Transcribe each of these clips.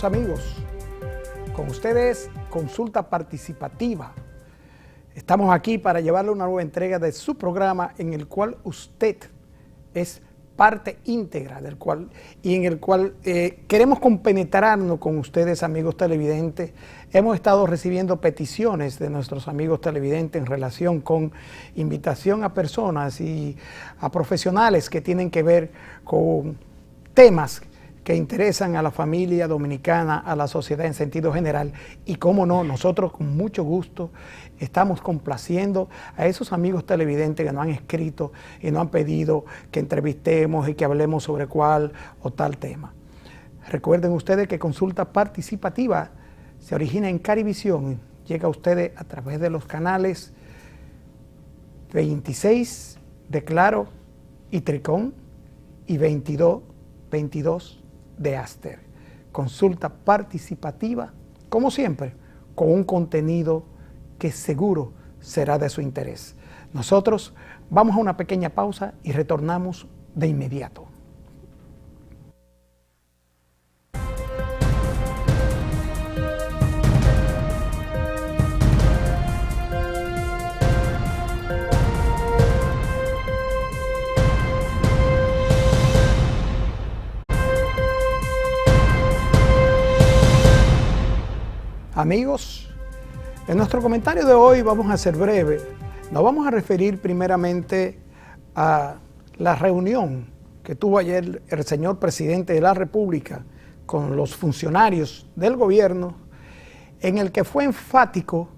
amigos, con ustedes Consulta Participativa. Estamos aquí para llevarle una nueva entrega de su programa en el cual usted es parte íntegra del cual y en el cual queremos compenetrarnos con ustedes, amigos televidentes. Hemos estado recibiendo peticiones de nuestros amigos televidentes en relación con invitación a personas y a profesionales que tienen que ver con temas que interesan a la familia dominicana, a la sociedad en sentido general. Y cómo no, nosotros con mucho gusto estamos complaciendo a esos amigos televidentes que nos han escrito y nos han pedido que entrevistemos y que hablemos sobre cuál o tal tema. Recuerden ustedes que Consulta Participativa se origina en Carivisión, llega a ustedes a través de los canales 26 de Claro y Tricón y 22 de Aster. Consulta participativa, como siempre, con un contenido que seguro será de su interés. Nosotros vamos a una pequeña pausa y retornamos de inmediato. Amigos, en nuestro comentario de hoy vamos a ser breve. Nos vamos a referir primeramente a la reunión que tuvo ayer el señor presidente de la República con los funcionarios del gobierno, en el que fue enfático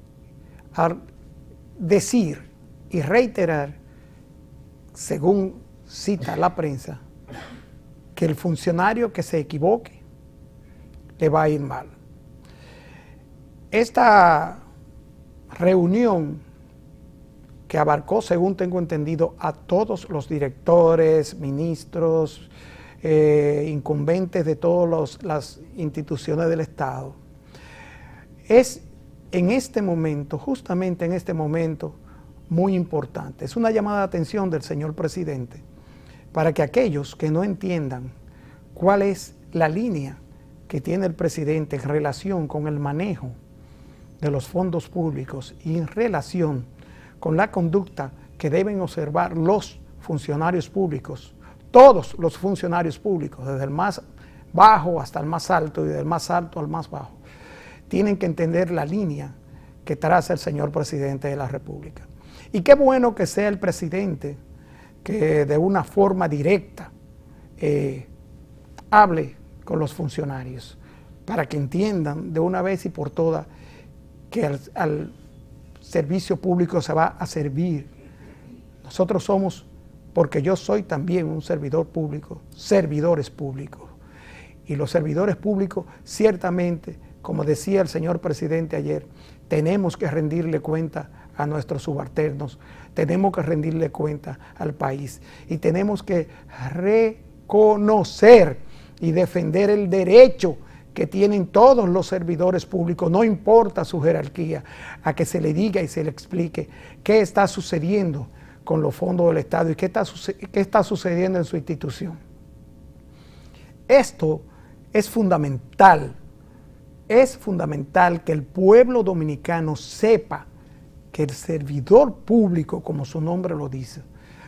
a decir y reiterar, según cita la prensa, que el funcionario que se equivoque le va a ir mal. Esta reunión que abarcó, según tengo entendido, a todos los directores, ministros, incumbentes de todas las instituciones del Estado, es en este momento, justamente en este momento, muy importante. Es una llamada de atención del señor presidente para que aquellos que no entiendan cuál es la línea que tiene el presidente en relación con el manejo de los fondos públicos y en relación con la conducta que deben observar los funcionarios públicos, todos los funcionarios públicos, desde el más bajo hasta el más alto y del más alto al más bajo, tienen que entender la línea que traza el señor presidente de la República. Y qué bueno que sea el presidente que de una forma directa hable con los funcionarios para que entiendan de una vez y por todas que al servicio público se va a servir. Nosotros somos, porque yo soy también un servidor público, servidores públicos. Y los servidores públicos, ciertamente, como decía el señor presidente ayer, tenemos que rendirle cuenta a nuestros subalternos, tenemos que rendirle cuenta al país y tenemos que reconocer y defender el derecho que tienen todos los servidores públicos, no importa su jerarquía, a que se le diga y se le explique qué está sucediendo con los fondos del Estado y qué está sucediendo en su institución. Esto es fundamental que el pueblo dominicano sepa que el servidor público, como su nombre lo dice,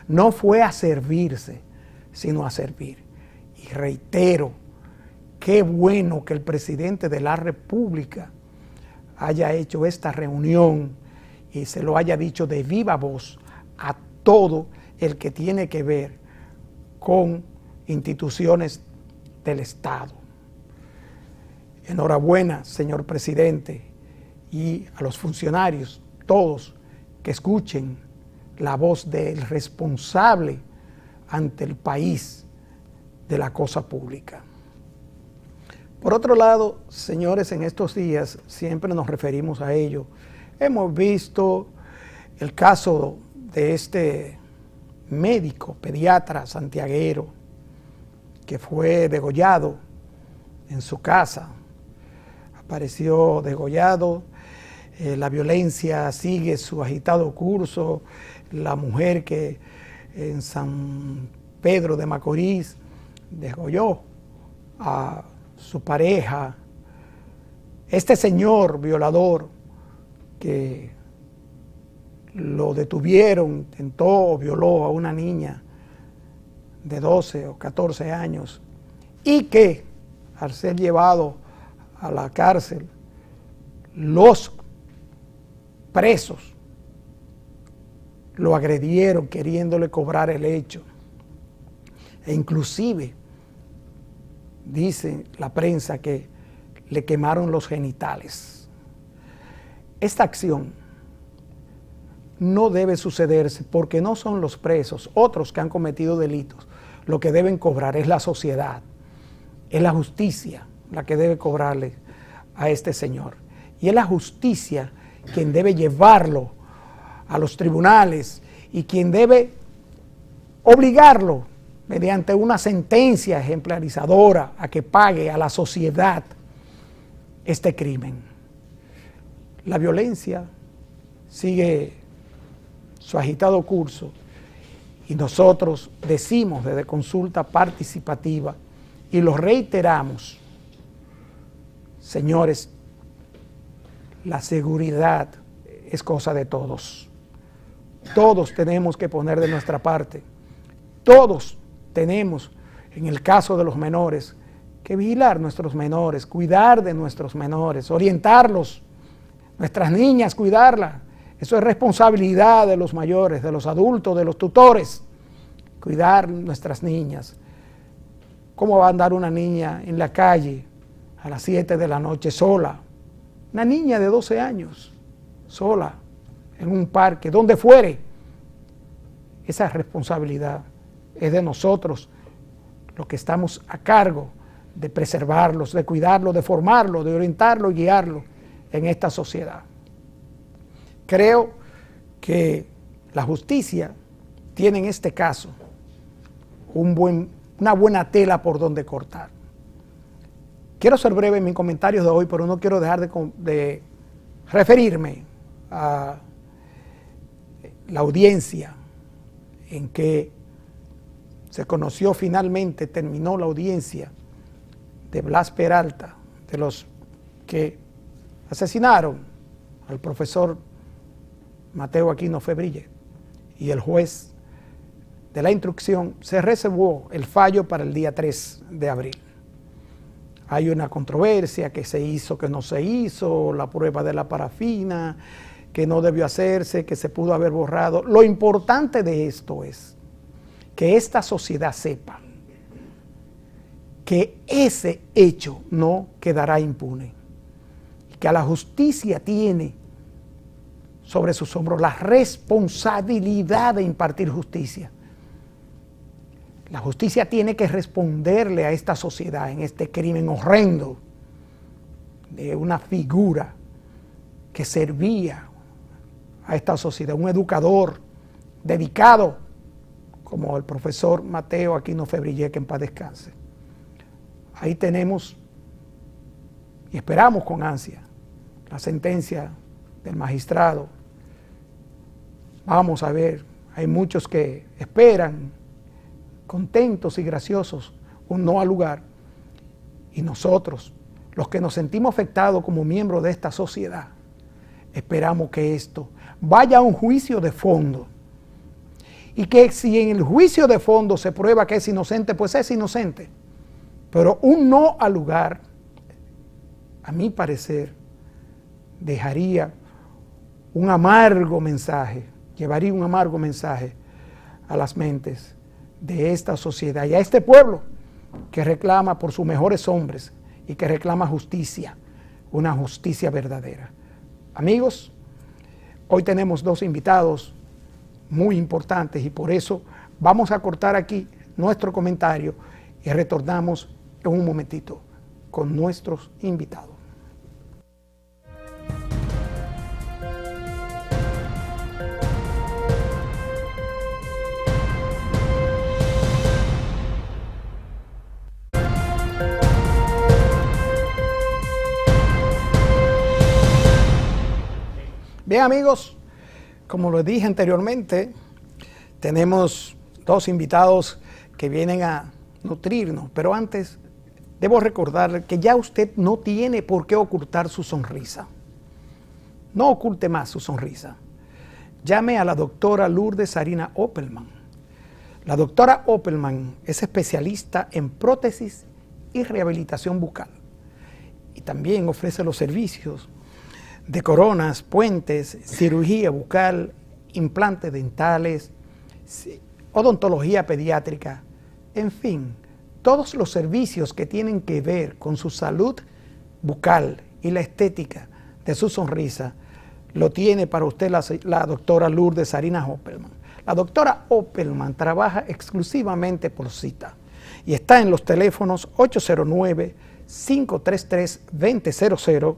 no fue a servirse, sino a servir. Y reitero, qué bueno que el presidente de la República haya hecho esta reunión y se lo haya dicho de viva voz a todo el que tiene que ver con instituciones del Estado. Enhorabuena, señor presidente, y a los funcionarios, todos, que escuchen la voz del responsable ante el país de la cosa pública. Por otro lado, señores, en estos días siempre nos referimos a ello. Hemos visto el caso de este médico, pediatra santiaguero, que fue degollado en su casa. Apareció degollado, la violencia sigue su agitado curso. La mujer que en San Pedro de Macorís degolló a su pareja Este señor violador que lo detuvieron, intentó o violó a una niña de 12 o 14 años y que al ser llevado a la cárcel, los presos lo agredieron queriéndole cobrar el hecho. E inclusive dice la prensa que le quemaron los genitales. Esta acción no debe sucederse porque no son los presos, otros que han cometido delitos. Lo que deben cobrar es la sociedad, es la justicia la que debe cobrarle a este señor. Y es la justicia quien debe llevarlo a los tribunales y quien debe obligarlo mediante una sentencia ejemplarizadora a que pague a la sociedad este crimen. La violencia sigue su agitado curso y nosotros decimos desde Consulta Participativa y lo reiteramos, señores, la seguridad es cosa de todos. Todos tenemos que poner de nuestra parte. Todos tenemos, en el caso de los menores, que vigilar nuestros menores, cuidar de nuestros menores, orientarlos, nuestras niñas, cuidarlas. Eso es responsabilidad de los mayores, de los adultos, de los tutores, cuidar nuestras niñas. ¿Cómo va a andar una niña en la calle a las 7 de la noche sola? Una niña de 12 años, sola, en un parque, donde fuere. Esa responsabilidad es de nosotros, los que estamos a cargo de preservarlos, de cuidarlos, de formarlos, de orientarlos y guiarlos en esta sociedad. Creo que la justicia tiene en este caso una buena tela por donde cortar. Quiero ser breve en mis comentarios de hoy, pero no quiero dejar de referirme a la audiencia en que se conoció finalmente, terminó la audiencia de Blas Peralta, de los que asesinaron al profesor Mateo Aquino Febrille, y el juez de la instrucción se reservó el fallo para el día 3 de abril. Hay una controversia, que se hizo, que no se hizo, la prueba de la parafina, que no debió hacerse, que se pudo haber borrado. Lo importante de esto es que esta sociedad sepa que ese hecho no quedará impune, y que a la justicia tiene sobre sus hombros la responsabilidad de impartir justicia. La justicia tiene que responderle a esta sociedad en este crimen horrendo de una figura que servía a esta sociedad, un educador dedicado como el profesor Mateo Aquino Febrille, que en paz descanse. Ahí tenemos y esperamos con ansia la sentencia del magistrado. Vamos a ver, hay muchos que esperan contentos y graciosos un no al lugar, y nosotros, los que nos sentimos afectados como miembros de esta sociedad, esperamos que esto vaya a un juicio de fondo, y que si en el juicio de fondo se prueba que es inocente, pues es inocente, pero un no al lugar, a mi parecer, dejaría un amargo mensaje, llevaría un amargo mensaje a las mentes de esta sociedad y a este pueblo que reclama por sus mejores hombres y que reclama justicia, una justicia verdadera. Amigos, hoy tenemos dos invitados muy importantes y por eso vamos a cortar aquí nuestro comentario y retornamos en un momentito con nuestros invitados. Bien, amigos, como les dije anteriormente, tenemos dos invitados que vienen a nutrirnos, pero antes debo recordarle que ya usted no tiene por qué ocultar su sonrisa. No oculte más su sonrisa. Llame a la doctora Lourdes Sarina Opelman. La doctora Opelman es especialista en prótesis y rehabilitación bucal. Y también ofrece los servicios de coronas, puentes, cirugía bucal, implantes dentales, odontología pediátrica, en fin, todos los servicios que tienen que ver con su salud bucal y la estética de su sonrisa, lo tiene para usted la doctora Lourdes Sarina Opelman. La doctora Opelman trabaja exclusivamente por cita y está en los teléfonos 809-533-2000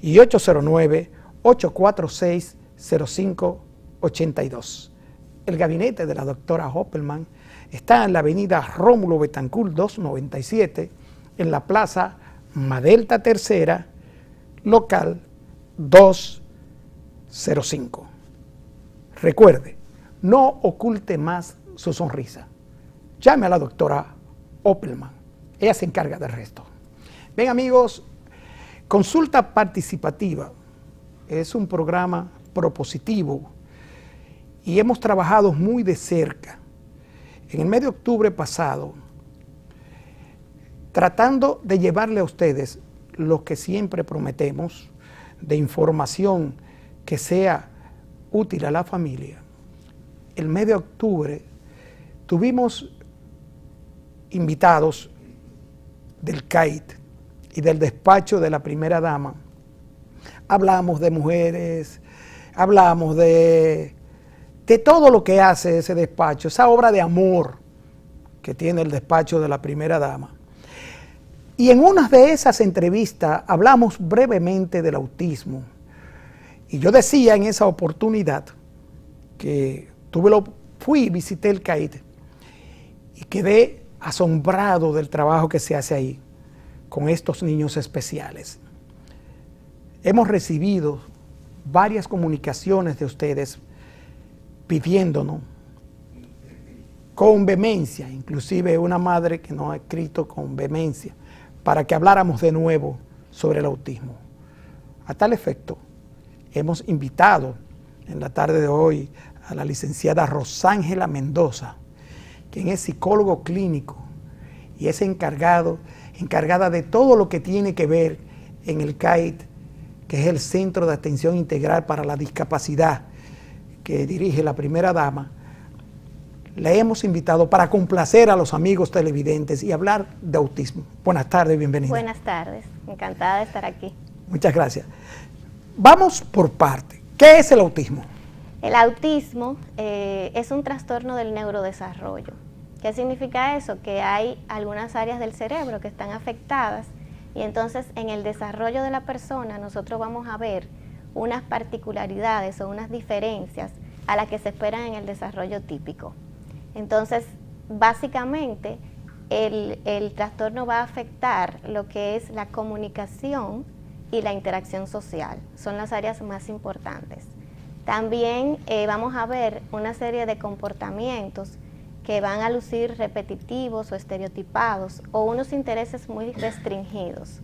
y 809-846-0582. El gabinete de la doctora Opelman está en la avenida Rómulo Betancourt 297, en la plaza Madelta Tercera, local 205. Recuerde, no oculte más su sonrisa. Llame a la doctora Opelman, ella se encarga del resto. Bien, amigos, Consulta Participativa es un programa propositivo y hemos trabajado muy de cerca en el mes de octubre pasado, tratando de llevarle a ustedes lo que siempre prometemos, de información que sea útil a la familia. El mes de octubre tuvimos invitados del CAIT y del despacho de la primera dama. Hablamos de mujeres, hablamos de todo lo que hace ese despacho, esa obra de amor que tiene el despacho de la primera dama. Y en una de esas entrevistas hablamos brevemente del autismo. Y yo decía en esa oportunidad que fui y visité el CAIT y quedé asombrado del trabajo que se hace ahí con estos niños especiales. Hemos recibido varias comunicaciones de ustedes pidiéndonos con vehemencia, inclusive una madre que nos ha escrito con vehemencia, para que habláramos de nuevo sobre el autismo. A tal efecto, hemos invitado en la tarde de hoy a la licenciada Rosángela Mendoza, quien es psicólogo clínico y es encargada de todo lo que tiene que ver en el CAIT, que es el Centro de Atención Integral para la Discapacidad, que dirige la primera dama. Le hemos invitado para complacer a los amigos televidentes y hablar de autismo. Buenas tardes, bienvenida. Buenas tardes, encantada de estar aquí. Muchas gracias. Vamos por parte. ¿Qué es el autismo? El autismo es un trastorno del neurodesarrollo. ¿Qué significa eso? Que hay algunas áreas del cerebro que están afectadas y entonces en el desarrollo de la persona nosotros vamos a ver unas particularidades o unas diferencias a las que se esperan en el desarrollo típico. Entonces, básicamente, el trastorno va a afectar lo que es la comunicación y la interacción social. Son las áreas más importantes. También vamos a ver una serie de comportamientos que van a lucir repetitivos o estereotipados o unos intereses muy restringidos.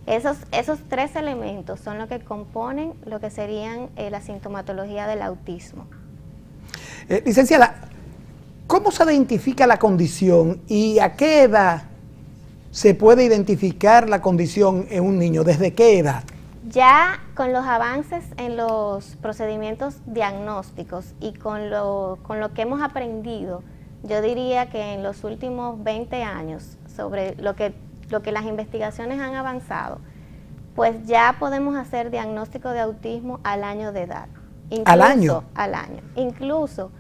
Esos tres elementos son lo que componen lo que serían la sintomatología del autismo. Licenciada, ¿cómo se identifica la condición y a qué edad se puede identificar la condición en un niño? ¿Desde qué edad? Ya con los avances en los procedimientos diagnósticos y con lo que hemos aprendido, yo diría que en los últimos 20 años, sobre lo que las investigaciones han avanzado, pues ya podemos hacer diagnóstico de autismo al año de edad. Incluso, ¿al año? Al año. Incluso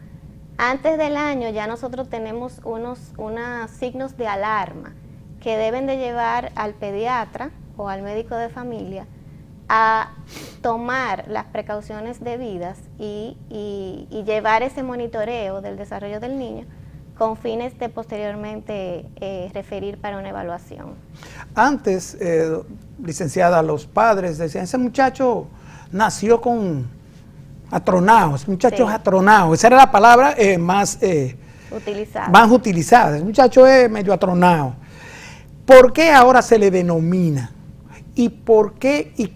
antes del año ya nosotros tenemos unos signos de alarma que deben de llevar al pediatra o al médico de familia a tomar las precauciones debidas y llevar ese monitoreo del desarrollo del niño con fines de posteriormente referir para una evaluación. Antes, licenciada, los padres decían, ese muchacho nació con atronado, ese muchacho es atronado. Esa era la palabra más utilizada. Ese muchacho es medio atronado. ¿Por qué ahora se le denomina? ¿Y por qué y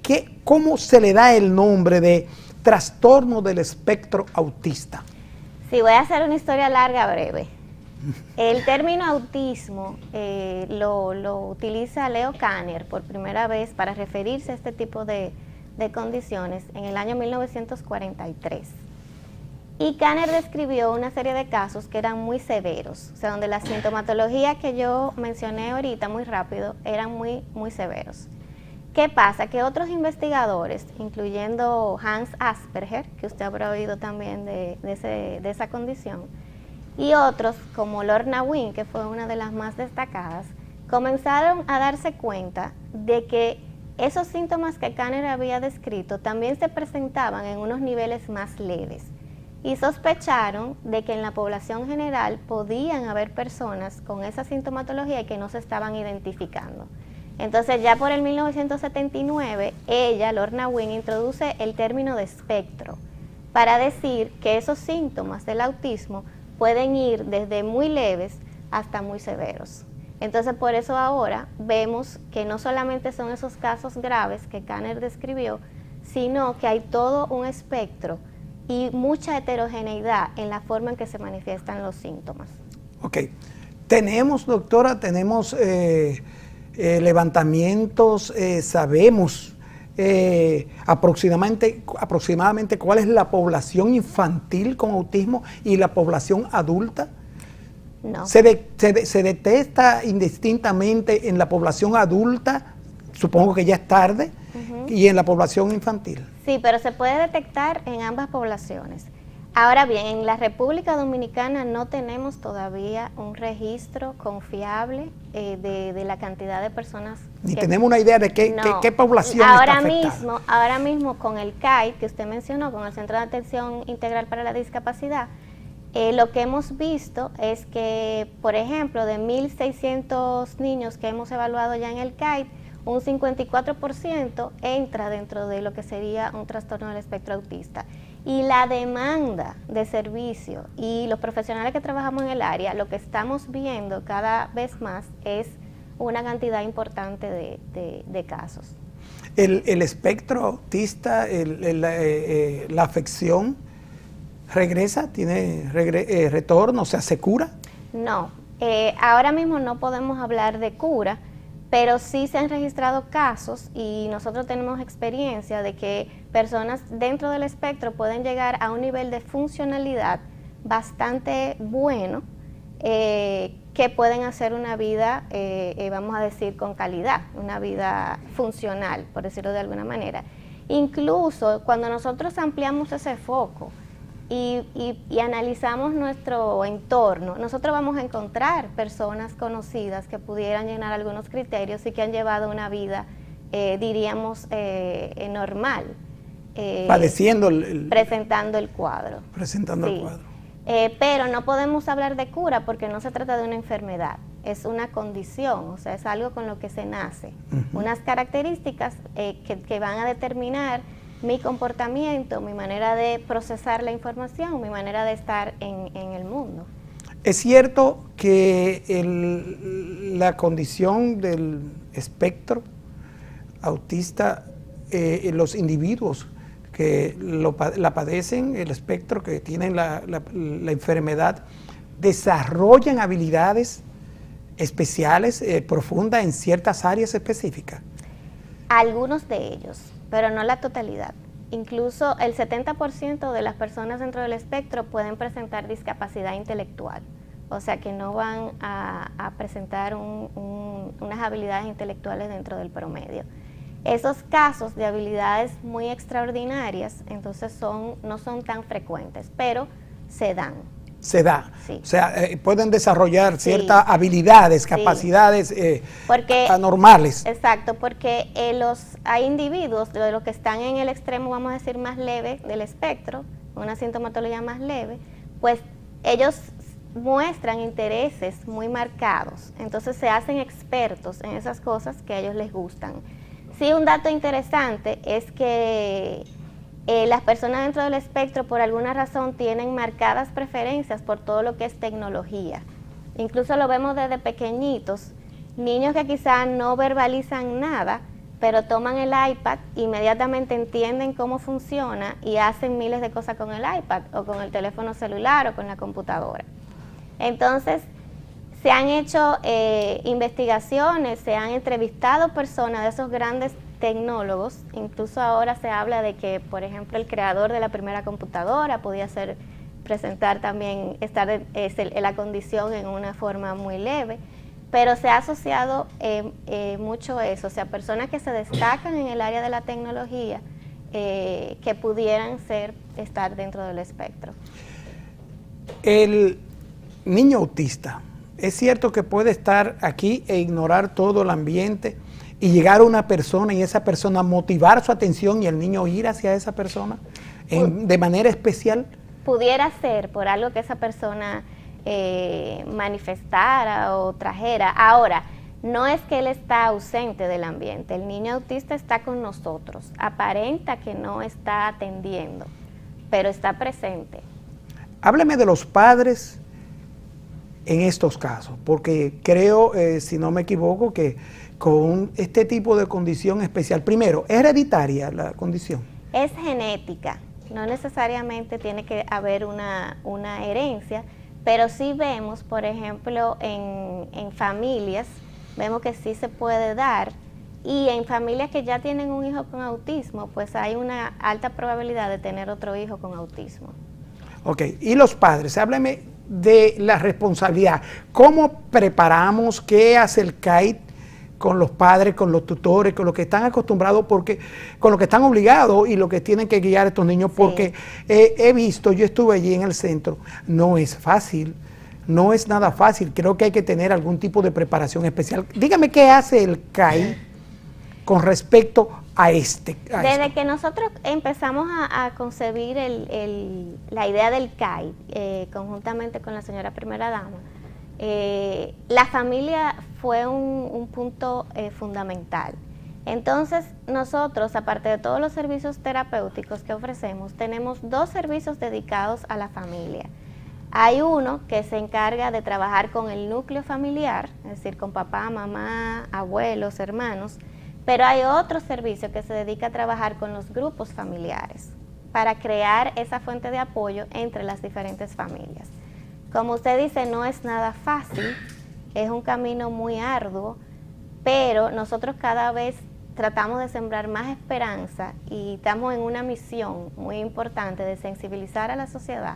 cómo se le da el nombre de trastorno del espectro autista? Sí, voy a hacer una historia larga, breve. El término autismo lo utiliza Leo Kanner por primera vez para referirse a este tipo de condiciones en el año 1943. Y Kanner describió una serie de casos que eran muy severos, o sea, donde la sintomatología que yo mencioné ahorita muy rápido eran muy, muy severos. ¿Qué pasa? Que otros investigadores, incluyendo Hans Asperger, que usted habrá oído también de esa condición, y otros como Lorna Wynn, que fue una de las más destacadas, comenzaron a darse cuenta de que esos síntomas que Kanner había descrito también se presentaban en unos niveles más leves y sospecharon de que en la población general podían haber personas con esa sintomatología y que no se estaban identificando. Entonces ya por el 1979, Lorna Wynn, introduce el término de espectro para decir que esos síntomas del autismo pueden ir desde muy leves hasta muy severos. Entonces por eso ahora vemos que no solamente son esos casos graves que Kanner describió, sino que hay todo un espectro y mucha heterogeneidad en la forma en que se manifiestan los síntomas. Ok. Tenemos, doctora, levantamientos, sabemos aproximadamente cuál es la población infantil con autismo y la población adulta. No. Se detecta indistintamente en la población adulta, supongo que ya es tarde, y en la población infantil. Sí, pero se puede detectar en ambas poblaciones. Ahora bien, en la República Dominicana no tenemos todavía un registro confiable de la cantidad de personas. Ni tenemos una idea de qué población ahora está afectada. Ahora mismo con el CAI, que usted mencionó, con el Centro de Atención Integral para la Discapacidad, lo que hemos visto es que, por ejemplo, de 1.600 niños que hemos evaluado ya en el CAI, un 54% entra dentro de lo que sería un trastorno del espectro autista. Y la demanda de servicio y los profesionales que trabajamos en el área, lo que estamos viendo cada vez más es una cantidad importante de casos. El espectro autista, la afección, ¿regresa? ¿Tiene retorno? O sea, ¿se cura? No, ahora mismo no podemos hablar de cura, pero sí se han registrado casos y nosotros tenemos experiencia de que personas dentro del espectro pueden llegar a un nivel de funcionalidad bastante bueno, que pueden hacer una vida, vamos a decir, con calidad, una vida funcional, por decirlo de alguna manera. Incluso cuando nosotros ampliamos ese foco y analizamos nuestro entorno, nosotros vamos a encontrar personas conocidas que pudieran llenar algunos criterios y que han llevado una vida, diríamos, normal. Padeciendo presentando el cuadro. Presentando el cuadro. Pero no podemos hablar de cura porque no se trata de una enfermedad, es una condición, o sea, es algo con lo que se nace. Unas características que van a determinar mi comportamiento, mi manera de procesar la información, mi manera de estar en el mundo. Es cierto que la condición del espectro autista, los individuos que la padecen, el espectro, que tienen la enfermedad, desarrollan habilidades especiales, profundas en ciertas áreas específicas. Algunos de ellos, pero no la totalidad. Incluso el 70% de las personas dentro del espectro pueden presentar discapacidad intelectual, o sea que no van a presentar unas habilidades intelectuales dentro del promedio. Esos casos de habilidades muy extraordinarias, entonces no son tan frecuentes, pero se dan. Se da. Sí. O sea, pueden desarrollar ciertas habilidades, capacidades anormales. Exacto, porque hay individuos de los que están en el extremo, vamos a decir, más leve del espectro, una sintomatología más leve, pues ellos muestran intereses muy marcados, entonces se hacen expertos en esas cosas que a ellos les gustan. Sí, un dato interesante es que las personas dentro del espectro por alguna razón tienen marcadas preferencias por todo lo que es tecnología. Incluso lo vemos desde pequeñitos, Niños que quizás no verbalizan nada, pero toman el iPad, inmediatamente entienden cómo funciona y hacen miles de cosas con el iPad o con el teléfono celular o con la computadora. Entonces, se han hecho investigaciones, se han entrevistado personas de esos grandes tecnólogos, incluso ahora se habla de que, por ejemplo, el creador de la primera computadora podía presentar también, estar en la condición en una forma muy leve, pero se ha asociado mucho eso, o sea, personas que se destacan en el área de la tecnología que pudieran estar dentro del espectro. El niño autista, es cierto que puede estar aquí e ignorar todo el ambiente y llegar a una persona y esa persona motivar su atención y el niño ir hacia esa persona de manera especial. Pudiera ser por algo que esa persona manifestara o trajera. Ahora, no es que él está ausente del ambiente, el niño autista está con nosotros, aparenta que no está atendiendo, pero está presente. Hábleme de los padres en estos casos, porque creo, si no me equivoco, que con este tipo de condición especial, primero, ¿es hereditaria la condición? Es genética, no necesariamente tiene que haber una herencia, pero sí vemos, por ejemplo, en familias, vemos que sí se puede dar, y en familias que ya tienen un hijo con autismo, pues hay una alta probabilidad de tener otro hijo con autismo. Ok, y los padres, hábleme de la responsabilidad. ¿Cómo preparamos? ¿Qué hace el CAIT con los padres, con los tutores, con los que están acostumbrados, porque con los que están obligados y los que tienen que guiar a estos niños? Porque he visto, yo estuve allí en el centro, no es fácil, no es nada fácil. Creo que hay que tener algún tipo de preparación especial. Dígame qué hace el CAIT con respecto a Desde que nosotros empezamos a concebir la idea del CAIT, conjuntamente con la señora primera dama, la familia fue un punto fundamental. Entonces, nosotros, aparte de todos los servicios terapéuticos que ofrecemos, tenemos 2 servicios dedicados a la familia. Hay uno que se encarga de trabajar con el núcleo familiar, es decir, con papá, mamá, abuelos, hermanos, pero hay otro servicio que se dedica a trabajar con los grupos familiares para crear esa fuente de apoyo entre las diferentes familias. Como usted dice, no es nada fácil, es un camino muy arduo, pero nosotros cada vez tratamos de sembrar más esperanza y estamos en una misión muy importante de sensibilizar a la sociedad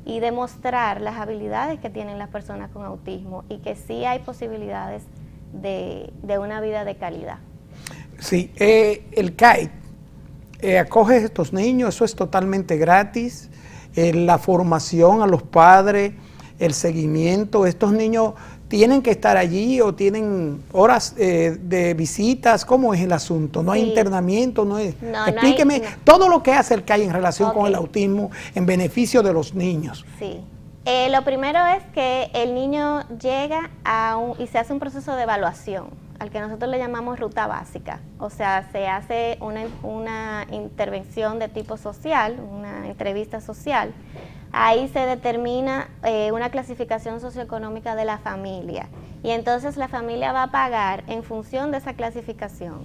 y demostrar las habilidades que tienen las personas con autismo y que sí hay posibilidades de una vida de calidad. Sí, el CAIT acoge a estos niños, eso es totalmente gratis, la formación a los padres, el seguimiento. ¿Estos niños tienen que estar allí o tienen horas de visitas? ¿Cómo es el asunto? ¿No hay internamiento? Explíqueme todo lo que hace el CAIT en relación con el autismo en beneficio de los niños. Sí. Lo primero es que el niño llega y se hace un proceso de evaluación, al que nosotros le llamamos ruta básica. O sea, se hace una intervención de tipo social, una entrevista social. Ahí se determina una clasificación socioeconómica de la familia. Y entonces la familia va a pagar en función de esa clasificación.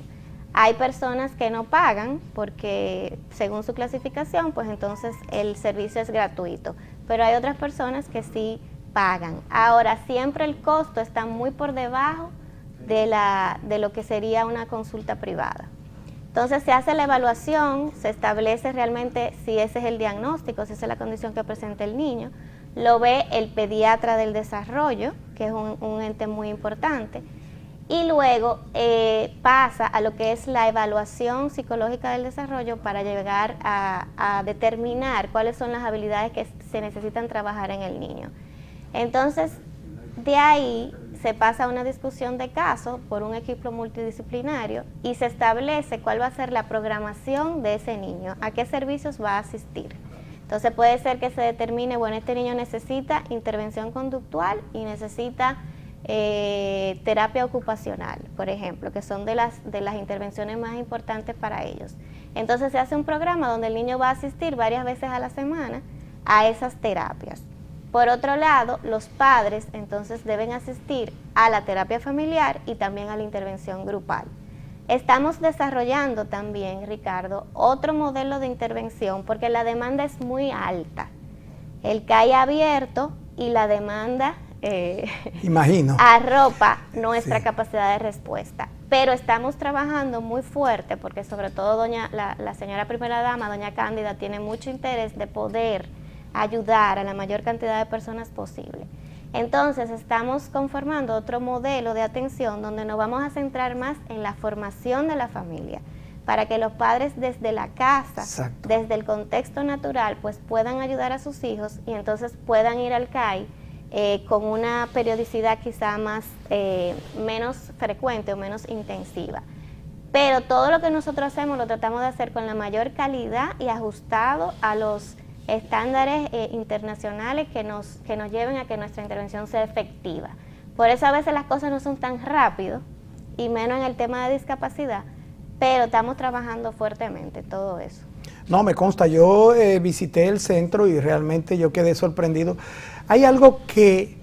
Hay personas que no pagan porque según su clasificación, pues entonces el servicio es gratuito. Pero hay otras personas que sí pagan. Ahora, siempre el costo está muy por debajo de lo que sería una consulta privada. Entonces se hace la evaluación, se establece realmente si ese es el diagnóstico, si esa es la condición que presenta el niño, lo ve el pediatra del desarrollo, que es un ente muy importante, y luego pasa a lo que es la evaluación psicológica del desarrollo para llegar a determinar cuáles son las habilidades que se necesitan trabajar en el niño. Entonces, de ahí se pasa a una discusión de caso por un equipo multidisciplinario y se establece cuál va a ser la programación de ese niño, a qué servicios va a asistir. Entonces puede ser que se determine, bueno, este niño necesita intervención conductual y necesita terapia ocupacional, por ejemplo, que son de las intervenciones más importantes para ellos. Entonces se hace un programa donde el niño va a asistir varias veces a la semana a esas terapias. Por otro lado, los padres entonces deben asistir a la terapia familiar y también a la intervención grupal. Estamos desarrollando también, Ricardo, otro modelo de intervención porque la demanda es muy alta. El CAI abierto y la demanda imagino, arropa nuestra sí. capacidad de respuesta. Pero estamos trabajando muy fuerte porque sobre todo la señora primera dama, doña Cándida, tiene mucho interés de poder ayudar a la mayor cantidad de personas posible. Entonces estamos conformando otro modelo de atención donde nos vamos a centrar más en la formación de la familia, para que los padres desde la casa, Exacto. desde el contexto natural, pues puedan ayudar a sus hijos y entonces puedan ir al CAI con una periodicidad quizá menos frecuente o menos intensiva. Pero todo lo que nosotros hacemos lo tratamos de hacer con la mayor calidad y ajustado a los estándares internacionales que nos lleven a que nuestra intervención sea efectiva. Por eso a veces las cosas no son tan rápido y menos en el tema de discapacidad, pero estamos trabajando fuertemente todo eso. No, me consta, yo visité el centro y realmente yo quedé sorprendido. Hay algo que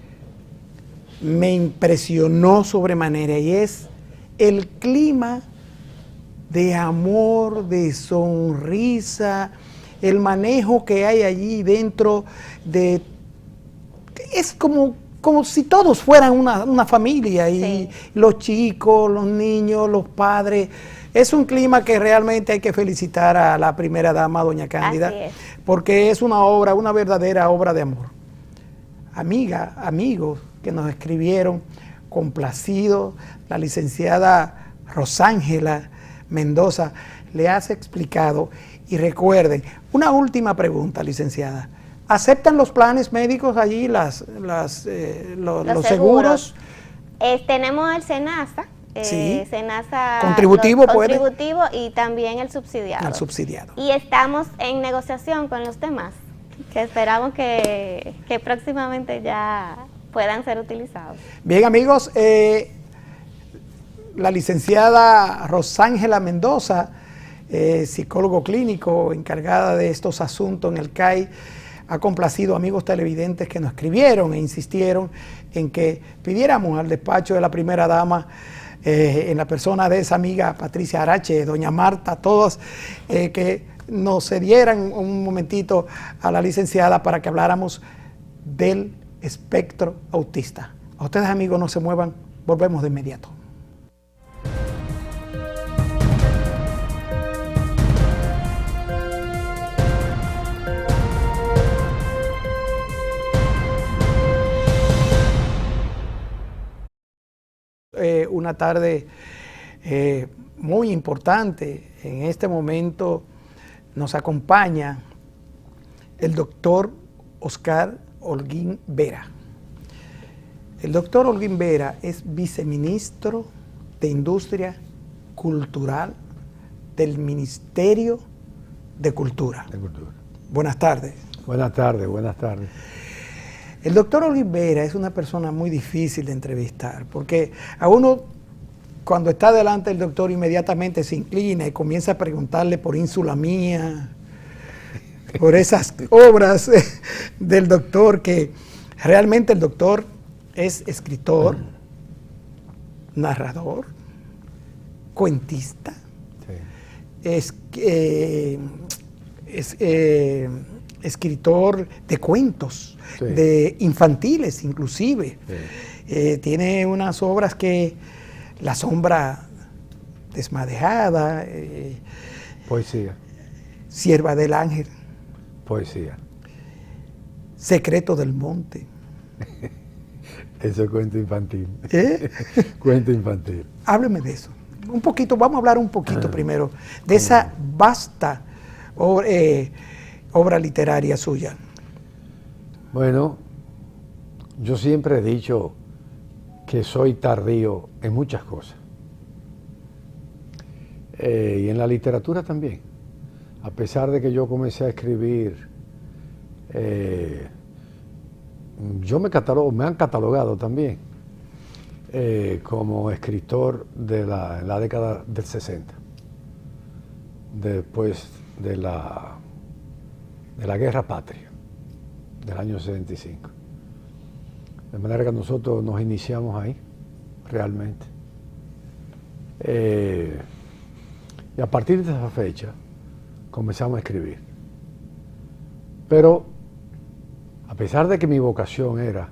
me impresionó sobremanera y es el clima de amor, de sonrisa, el manejo que hay allí dentro de... Es como si todos fueran una familia y Sí. los chicos, los niños, los padres. Es un clima que realmente hay que felicitar a la primera dama, doña Cándida, Así es. porque es una verdadera obra de amor. Amiga, amigos que nos escribieron, complacido, la licenciada Rosángela Mendoza le has explicado. Y recuerden, una última pregunta, licenciada. ¿Aceptan los planes médicos allí, los seguros? Tenemos el SENASA, Sí. SENASA Contributivo, puede. contributivo y también el subsidiado. El subsidiado. Y estamos en negociación con los demás, que esperamos que próximamente ya puedan ser utilizados. Bien, amigos, la licenciada Rosángela Mendoza, psicólogo clínico encargada de estos asuntos en el CAI, ha complacido a amigos televidentes que nos escribieron e insistieron en que pidiéramos al despacho de la primera dama, en la persona de esa amiga Patricia Arache, doña Marta, todos, que nos cedieran un momentito a la licenciada para que habláramos del espectro autista. A ustedes, amigos, no se muevan, volvemos de inmediato. Una tarde muy importante. En este momento nos acompaña el doctor Oscar Holguín Vera. El doctor Holguín Vera es viceministro de Industria Cultural del Ministerio de Cultura. Buenas tardes. Buenas tardes, buenas tardes. El doctor Holguín Vera es una persona muy difícil de entrevistar, porque a uno, cuando está delante del doctor, inmediatamente se inclina y comienza a preguntarle por Ínsula Mía, por esas obras del doctor, que realmente el doctor es escritor, narrador, cuentista, Sí. es escritor de cuentos, Sí. de infantiles inclusive. Sí. Tiene unas obras que La sombra desmadejada, Poesía, Sierva del Ángel, poesía. Secreto del Monte. Eso es cuento infantil. ¿Eh? Cuento infantil. Hábleme de eso. Un poquito, vamos a hablar un poquito primero de esa vasta obra literaria suya. Bueno, yo siempre he dicho que soy tardío en muchas cosas. Y en la literatura también. A pesar de que yo comencé a escribir, me han catalogado también como escritor de la década del 60, después de la Guerra Patria, del año 65. De manera que nosotros nos iniciamos ahí, realmente. Y a partir de esa fecha comenzamos a escribir. Pero a pesar de que mi vocación era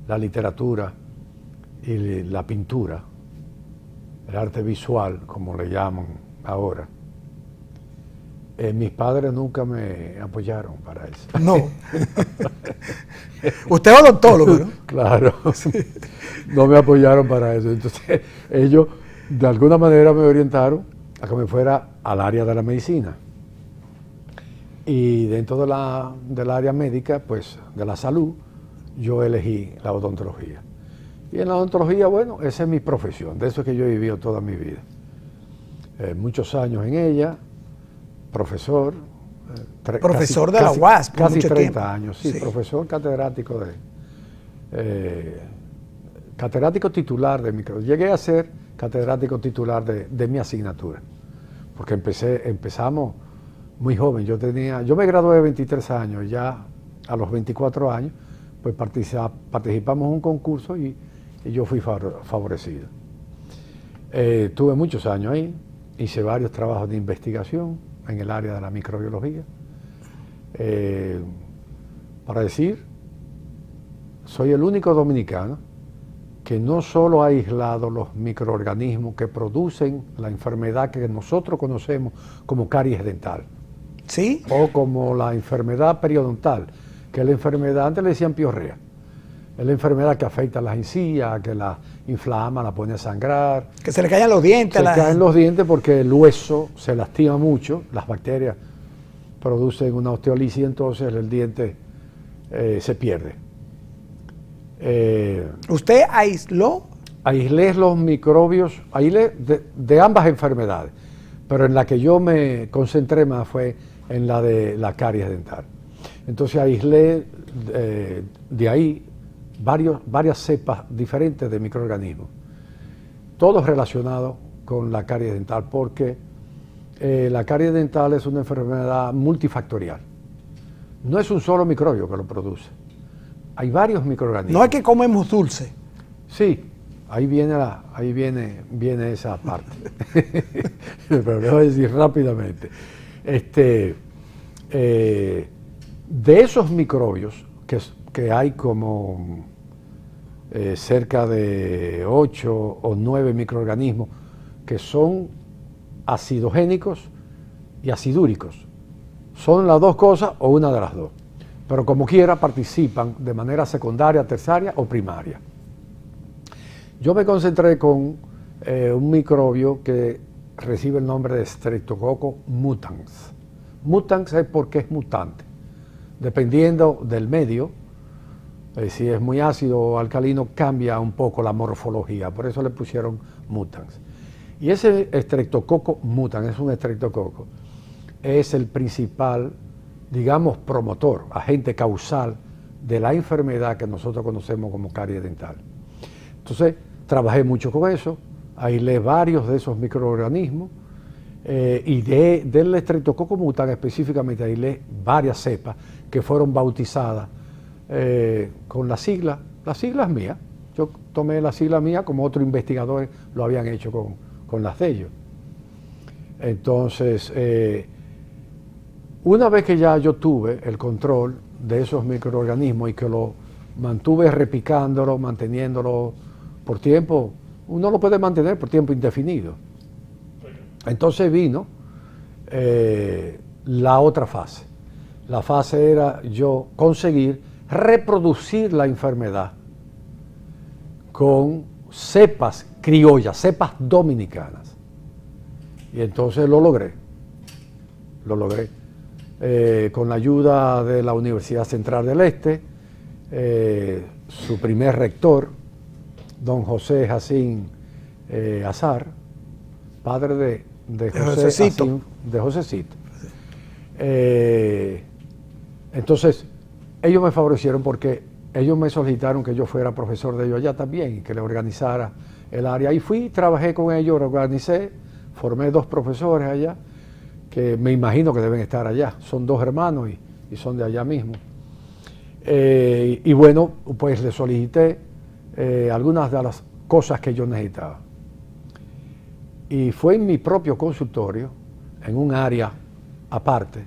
la literatura y la pintura, el arte visual, como le llaman ahora, mis padres nunca me apoyaron para eso. No. Usted es odontólogo, ¿no? Claro, no me apoyaron para eso. Entonces ellos de alguna manera me orientaron a que me fuera al área de la medicina. Y dentro del área médica, pues de la salud, yo elegí la odontología. Y en la odontología, bueno, esa es mi profesión, de eso es que yo he vivido toda mi vida. Muchos años en ella, profesor. Profesor de la UAS por casi mucho 30 tiempo. años, sí, profesor catedrático catedrático titular de microbiología. Llegué a ser catedrático titular de mi asignatura, porque empezamos muy joven. Yo me gradué de 23 años, ya a los 24 años, pues participamos en un concurso y yo fui favorecido. Tuve muchos años ahí, hice varios trabajos de investigación en el área de la microbiología. Para decir, soy el único dominicano que no solo ha aislado los microorganismos que producen la enfermedad que nosotros conocemos como caries dental. ¿Sí? O como la enfermedad periodontal, que es la enfermedad, antes le decían piorrea. Es la enfermedad que afecta a las encías, que la inflama, la pone a sangrar. Que se le caen los dientes. Se caen los dientes porque el hueso se lastima mucho, las bacterias producen una osteolisis y entonces el diente se pierde. ¿Usted aisló? Aislé los microbios, aislé de ambas enfermedades, pero en la que yo me concentré más fue en la de la caries dental. Entonces aislé de ahí varias cepas diferentes de microorganismos, todos relacionados con la caries dental, porque la caries dental es una enfermedad multifactorial. No es un solo microbio que lo produce, hay varios microorganismos. No es que comemos dulce. Sí, ahí viene esa parte. Pero le voy a decir rápidamente. De esos microbios, que hay como cerca de 8 o 9 microorganismos que son acidogénicos y acidúricos. Son las dos cosas o una de las dos. Pero como quiera participan de manera secundaria, terciaria o primaria. Yo me concentré con un microbio que recibe el nombre de Streptococcus mutans. Mutans es porque es mutante. Dependiendo del medio, si es muy ácido o alcalino, cambia un poco la morfología. Por eso le pusieron mutans. Y ese Streptococcus mutans, es un estreptococo, es el principal, digamos, promotor, agente causal de la enfermedad que nosotros conocemos como caries dental. Entonces, trabajé mucho con eso, aislé varios de esos microorganismos y del Streptococcus mutans específicamente aislé varias cepas que fueron bautizadas con las siglas mías. Yo tomé las siglas mías como otros investigadores lo habían hecho con las de ellos. Entonces, una vez que ya yo tuve el control de esos microorganismos y que lo mantuve repicándolo, manteniéndolo por tiempo, uno lo puede mantener por tiempo indefinido. Entonces vino la otra fase. La fase era yo conseguir reproducir la enfermedad con cepas criollas, cepas dominicanas. Y entonces lo logré. Con la ayuda de la Universidad Central del Este, su primer rector, don José Jacín Azar, padre de Josecito. Entonces, ellos me favorecieron porque ellos me solicitaron que yo fuera profesor de ellos allá también y que le organizara el área. Y fui, trabajé con ellos, lo organicé, formé 2 profesores allá, que me imagino que deben estar allá. Son 2 hermanos y son de allá mismo. Y bueno, pues le solicité algunas de las cosas que yo necesitaba. Y fue en mi propio consultorio, en un área aparte,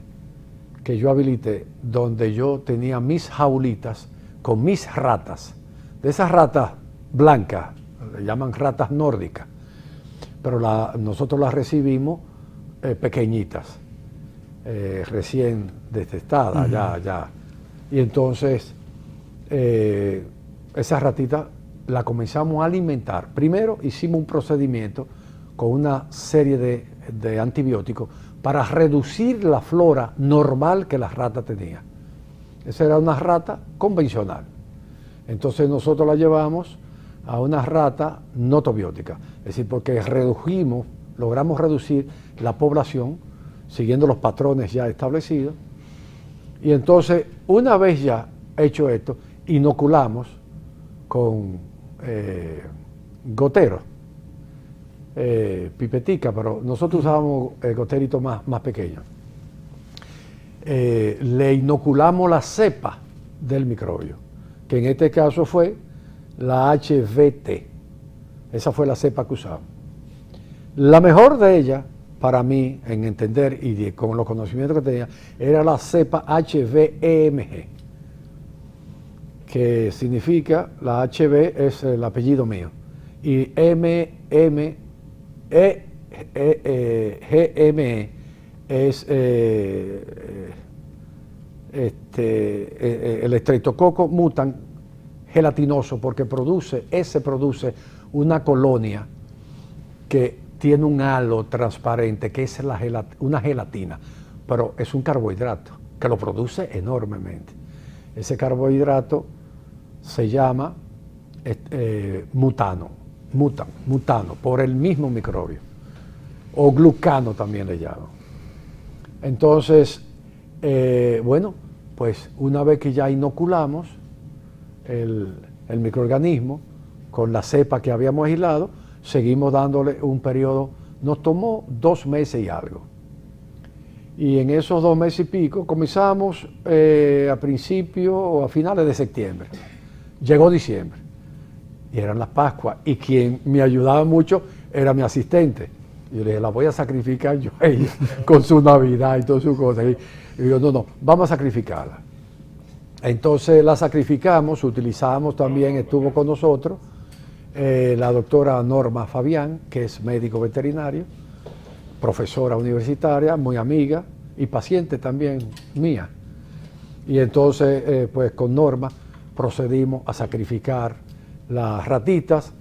que yo habilité, donde yo tenía mis jaulitas con mis ratas, de esas ratas blancas, le llaman ratas nórdicas, pero nosotros las recibimos pequeñitas, recién detestadas, ya. Y entonces, esas ratitas las comenzamos a alimentar. Primero hicimos un procedimiento con una serie de antibióticos para reducir la flora normal que las ratas tenían. Esa era una rata convencional. Entonces nosotros la llevamos a una rata notobiótica, es decir, porque logramos reducir la población siguiendo los patrones ya establecidos. Y entonces, una vez ya hecho esto, inoculamos con goteros, pipetica, pero nosotros usábamos goteritos más pequeños. Le inoculamos la cepa del microbio, que en este caso fue la HVT. Esa fue la cepa que usamos. La mejor de ellas, para mí, en entender y con los conocimientos que tenía, era la cepa HVEMG, que significa, la HV es el apellido mío, y GME es el Streptococcus mutans gelatinoso, porque produce una colonia que tiene un halo transparente, que es una gelatina, pero es un carbohidrato que lo produce enormemente. Ese carbohidrato se llama mutano, por el mismo microbio, o glucano también le llaman. Entonces, bueno, pues una vez que ya inoculamos el microorganismo con la cepa que habíamos aislado, seguimos dándole un periodo, nos tomó 2 meses y algo. Y en esos 2 meses y pico comenzamos a principios o a finales de septiembre. Llegó diciembre y eran las Pascuas, y quien me ayudaba mucho era mi asistente. Yo le dije, la voy a sacrificar yo a ella con su Navidad y todas sus cosas. Y yo, no, vamos a sacrificarla. Entonces la sacrificamos, utilizamos también, estuvo con nosotros la doctora Norma Fabián, que es médico veterinario, profesora universitaria, muy amiga y paciente también mía. Y entonces, pues con Norma procedimos a sacrificar las ratitas,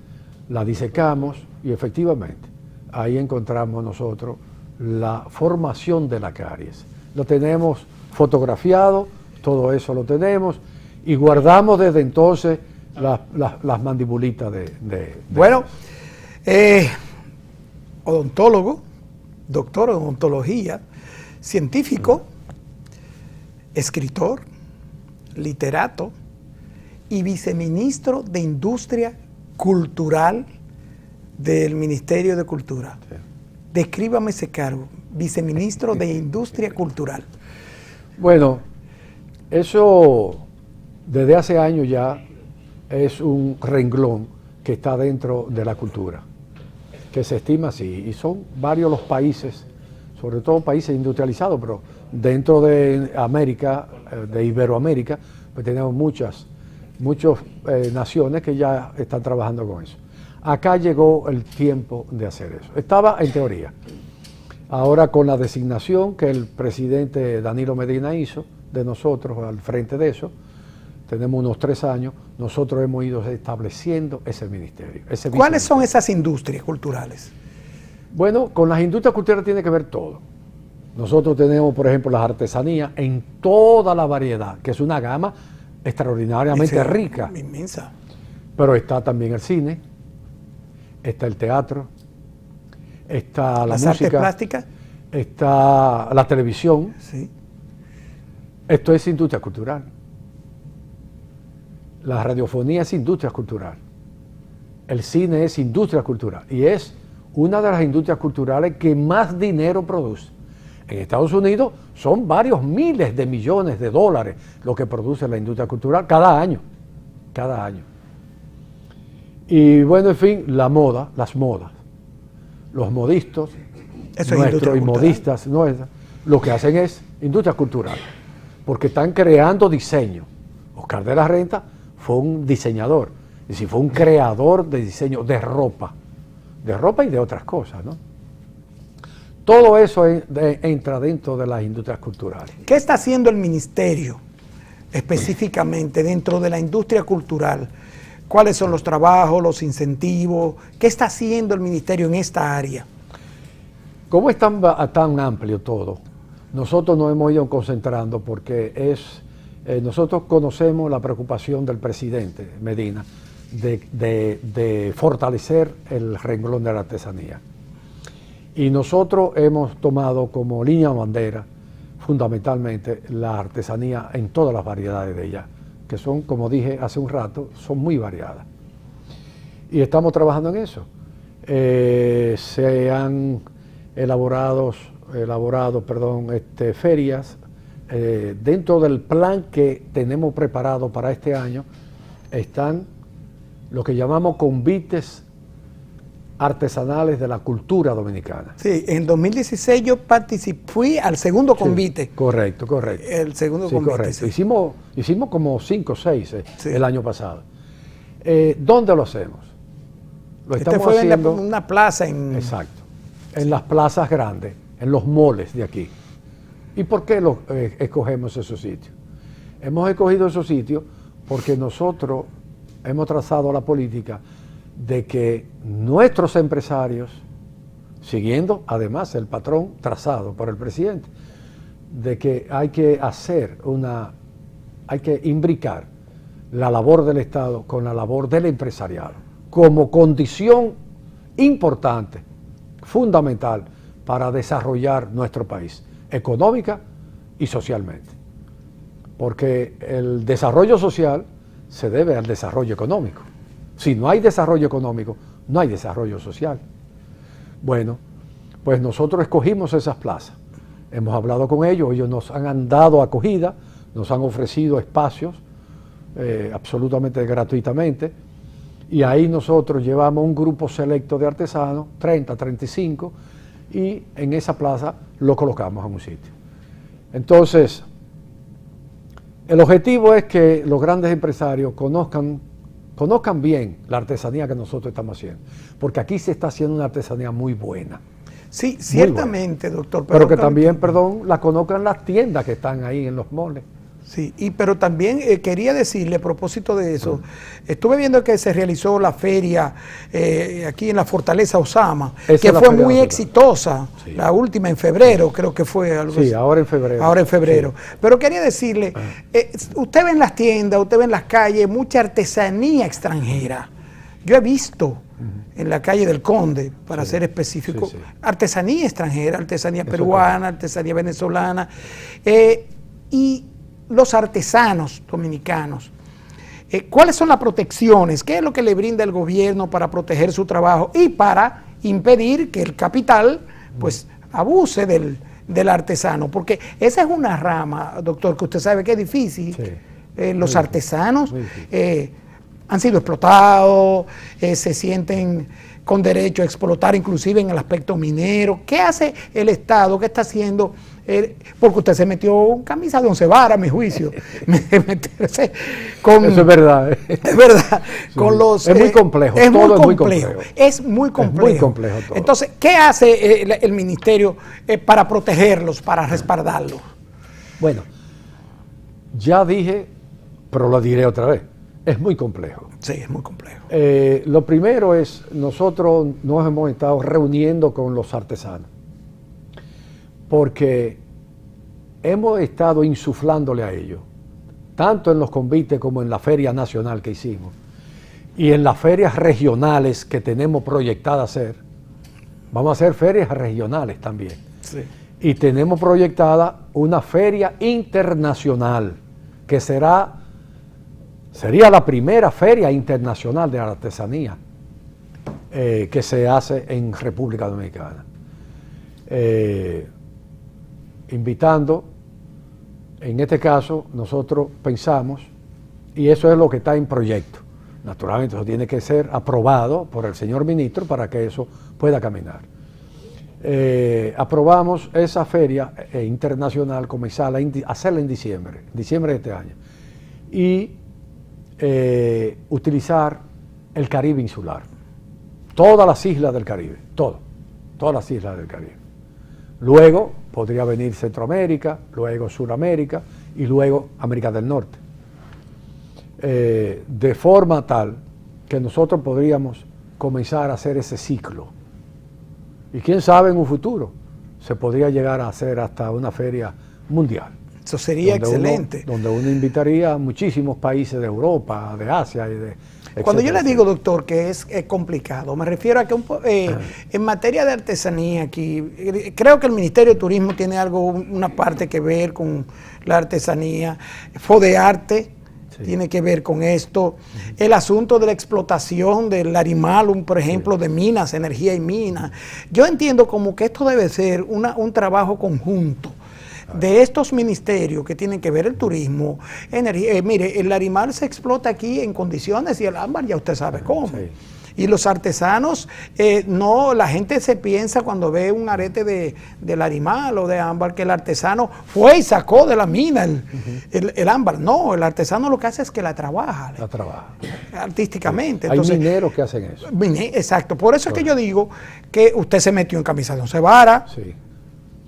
las disecamos y efectivamente ahí encontramos nosotros la formación de la caries. Lo tenemos fotografiado, todo eso lo tenemos y guardamos desde entonces las mandibulitas de bueno, odontólogo, doctor en odontología, científico, escritor, literato y viceministro de Industria Cultural del Ministerio de Cultura. Sí. Descríbame ese cargo, viceministro de Industria Cultural. Bueno, eso desde hace años ya es un renglón que está dentro de la cultura, que se estima así, y son varios los países, sobre todo países industrializados, pero dentro de América, de Iberoamérica, pues tenemos muchas naciones que ya están trabajando con eso. Acá llegó el tiempo de hacer eso. Estaba en teoría. Ahora con la designación que el presidente Danilo Medina hizo de nosotros al frente de eso, tenemos unos 3 años, nosotros hemos ido estableciendo ese ministerio. ¿Cuáles son esas industrias culturales? Bueno, con las industrias culturales tiene que ver todo. Nosotros tenemos, por ejemplo, las artesanías en toda la variedad, que es una gama extraordinariamente rica. Inmensa. Pero está también el cine, está el teatro, está la música. ¿Las artes plásticas? Está la televisión. Sí. Esto es industria cultural. La radiofonía es industria cultural. El cine es industria cultural. Y es una de las industrias culturales que más dinero produce. En Estados Unidos son varios miles de millones de dólares lo que produce la industria cultural cada año. Cada año. Y bueno, en fin, la moda, las modas, los modistas, nuestros y modistas nuestras, lo que hacen es industria cultural, porque están creando diseño. Oscar de la Renta fue un diseñador, es decir, fue un creador de diseño de ropa y de otras cosas, ¿no? Todo eso entra dentro de las industrias culturales. ¿Qué está haciendo el ministerio específicamente dentro de la industria cultural? ¿Cuáles son los trabajos, los incentivos? ¿Qué está haciendo el ministerio en esta área? Como es tan amplio todo, nosotros nos hemos ido concentrando porque nosotros conocemos la preocupación del presidente Medina de fortalecer el renglón de la artesanía. Y nosotros hemos tomado como línea bandera fundamentalmente la artesanía en todas las variedades de ella, que son, como dije hace un rato, son muy variadas. Y estamos trabajando en eso. Se han elaborado ferias. Dentro del plan que tenemos preparado para este año están lo que llamamos convites artesanales de la cultura dominicana. Sí, en 2016 yo fui al segundo convite. Sí, correcto. El segundo convite. Correcto. Sí. Hicimos como 5 o 6 sí. El año pasado. ¿Dónde lo hacemos? Lo estamos fue haciendo en una plaza en... Exacto. En las plazas grandes, en los moles de aquí. ¿Y por qué escogemos esos sitios? Hemos escogido esos sitios porque nosotros hemos trazado la política de que nuestros empresarios, siguiendo además el patrón trazado por el presidente, de que hay que imbricar la labor del Estado con la labor del empresariado, como condición importante, fundamental, para desarrollar nuestro país, económica y socialmente. Porque el desarrollo social se debe al desarrollo económico. Si no hay desarrollo económico, no hay desarrollo social. Bueno, pues nosotros escogimos esas plazas. Hemos hablado con ellos nos han dado acogida, nos han ofrecido espacios absolutamente gratuitamente, y ahí nosotros llevamos un grupo selecto de artesanos, 30, 35, y en esa plaza lo colocamos en un sitio. Entonces, el objetivo es que los grandes empresarios conozcan bien la artesanía que nosotros estamos haciendo, porque aquí se está haciendo una artesanía muy buena. Sí, ciertamente, buena. Doctor. Pero que también, la conozcan las tiendas que están ahí en los moles. Sí, pero también quería decirle a propósito de eso, estuve viendo que se realizó la feria aquí en la Fortaleza Osama, que fue muy exitosa, sí. La última en febrero, creo que fue algo así. Sí, ahora en febrero. Ahora en febrero. Sí. Pero quería decirle, usted ve en las tiendas, usted ve en las calles mucha artesanía extranjera. Yo he visto en la calle del Conde, para ser específico, artesanía extranjera, artesanía peruana, artesanía venezolana, y los artesanos dominicanos. ¿Cuáles son las protecciones? ¿Qué es lo que le brinda el gobierno para proteger su trabajo y para impedir que el capital pues abuse del artesano? Porque esa es una rama, doctor, que usted sabe que es difícil. Sí. Los artesanos han sido explotados, se sienten con derecho a explotar, inclusive en el aspecto minero. ¿Qué hace el Estado? ¿Qué está haciendo? Porque usted se metió en camisa de 11 varas, a mi juicio. Meterse con, eso es verdad. Es verdad. Sí. Con los, es muy complejo. Es todo muy complejo. Es muy complejo. Es muy complejo todo. Entonces, ¿qué hace el ministerio para protegerlos, para respaldarlos? Bueno, ya dije, pero lo diré otra vez. Es muy complejo. Sí, es muy complejo. Lo primero es, nosotros nos hemos estado reuniendo con los artesanos, porque hemos estado insuflándole a ellos, tanto en los convites como en la feria nacional que hicimos, y en las ferias regionales que tenemos proyectada hacer. Vamos a hacer ferias regionales también. Sí. Y tenemos proyectada una feria internacional, que sería la primera feria internacional de la artesanía que se hace en República Dominicana. Invitando, en este caso, nosotros pensamos, y eso es lo que está en proyecto, Naturalmente eso tiene que ser aprobado por el señor ministro para que eso pueda caminar. Aprobamos esa feria internacional, comenzarla a hacerla en diciembre de este año, y utilizar el Caribe insular, todas las islas del Caribe, todas las islas del Caribe. Luego podría venir Centroamérica, luego Suramérica y luego América del Norte. De forma tal que nosotros podríamos comenzar a hacer ese ciclo. Y quién sabe en un futuro se podría llegar a hacer hasta una feria mundial. Eso sería excelente. Donde uno invitaría a muchísimos países de Europa, de Asia y de... Cuando yo le digo, doctor, que es complicado, me refiero a que en materia de artesanía aquí, creo que el Ministerio de Turismo tiene una parte que ver con la artesanía, FODEARTE tiene que ver con esto, el asunto de la explotación del Larimalum, por ejemplo, de minas, energía y minas. Yo entiendo como que esto debe ser un trabajo conjunto de estos ministerios que tienen que ver el turismo, energía. Mire, el Larimal se explota aquí en condiciones y el ámbar ya usted sabe cómo. Sí. Y los artesanos, no, la gente se piensa cuando ve un arete de Larimal o de ámbar que el artesano fue y sacó de la mina el ámbar. No, el artesano lo que hace es que la trabaja. La trabaja. Artísticamente. Sí. Hay mineros que hacen eso. Exacto. Por eso es que yo digo que usted se metió en camisa de once varas. Sí.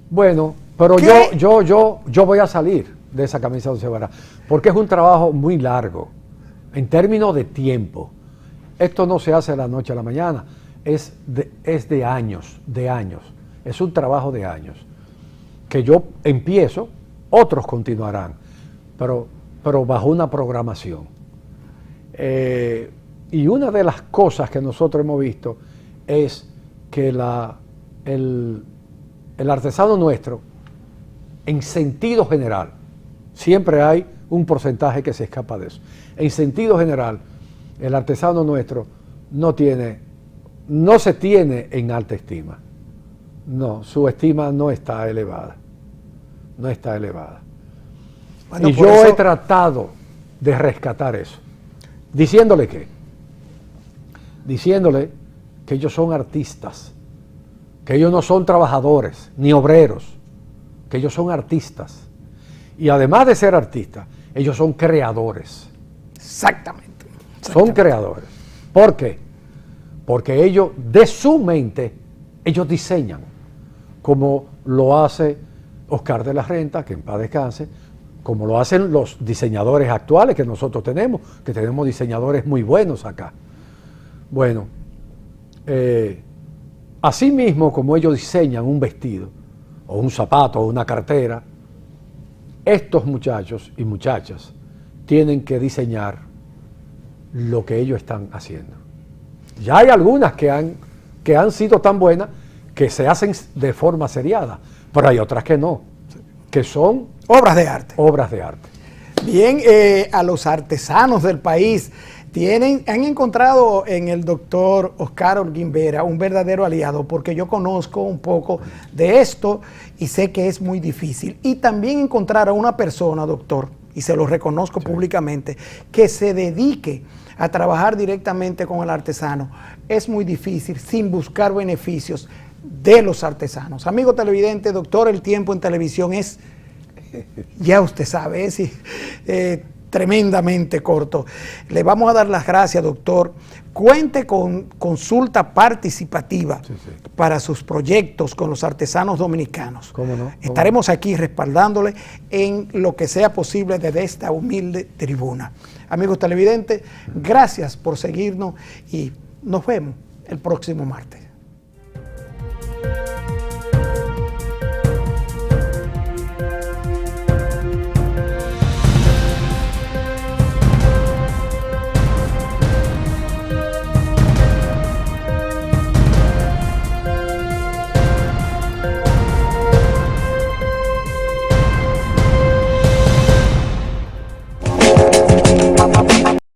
Bueno, pero yo voy a salir de esa camisa de once varas porque es un trabajo muy largo en términos de tiempo. Esto no se hace de la noche a la mañana, es de años, es un trabajo de años, que yo empiezo, otros continuarán, pero bajo una programación. Y una de las cosas que nosotros hemos visto es que el artesano nuestro, en sentido general, siempre hay un porcentaje que se escapa de eso, en sentido general, el artesano nuestro no se tiene en alta estima. No, su estima no está elevada. No está elevada. Bueno, y yo he tratado de rescatar eso. Diciéndole que ellos son artistas, que ellos no son trabajadores ni obreros, que ellos son artistas. Y además de ser artistas, ellos son creadores. Exactamente. Son creadores. ¿Por qué? Porque ellos, de su mente, ellos diseñan, como lo hace Oscar de la Renta, que en paz descanse, como lo hacen los diseñadores actuales que nosotros tenemos, que tenemos diseñadores muy buenos acá. Bueno, así mismo como ellos diseñan un vestido, o un zapato, o una cartera, estos muchachos y muchachas tienen que diseñar lo que ellos están haciendo. Ya hay algunas que han sido tan buenas que se hacen de forma seriada, pero hay otras que no, que son obras de arte. Obras de arte. Bien, a los artesanos del país han encontrado en el doctor Oscar Holguín Vera un verdadero aliado, porque yo conozco un poco de esto y sé que es muy difícil. Y también encontrar a una persona, doctor, y se lo reconozco públicamente, que se dedique a trabajar directamente con el artesano, es muy difícil sin buscar beneficios de los artesanos. Amigo televidente, doctor, el tiempo en televisión es, ya usted sabe, es tremendamente corto. Le vamos a dar las gracias, doctor. Cuente con consulta participativa para sus proyectos con los artesanos dominicanos. ¿Cómo no? Estaremos aquí respaldándole en lo que sea posible desde esta humilde tribuna. Amigos televidentes, gracias por seguirnos y nos vemos el próximo martes.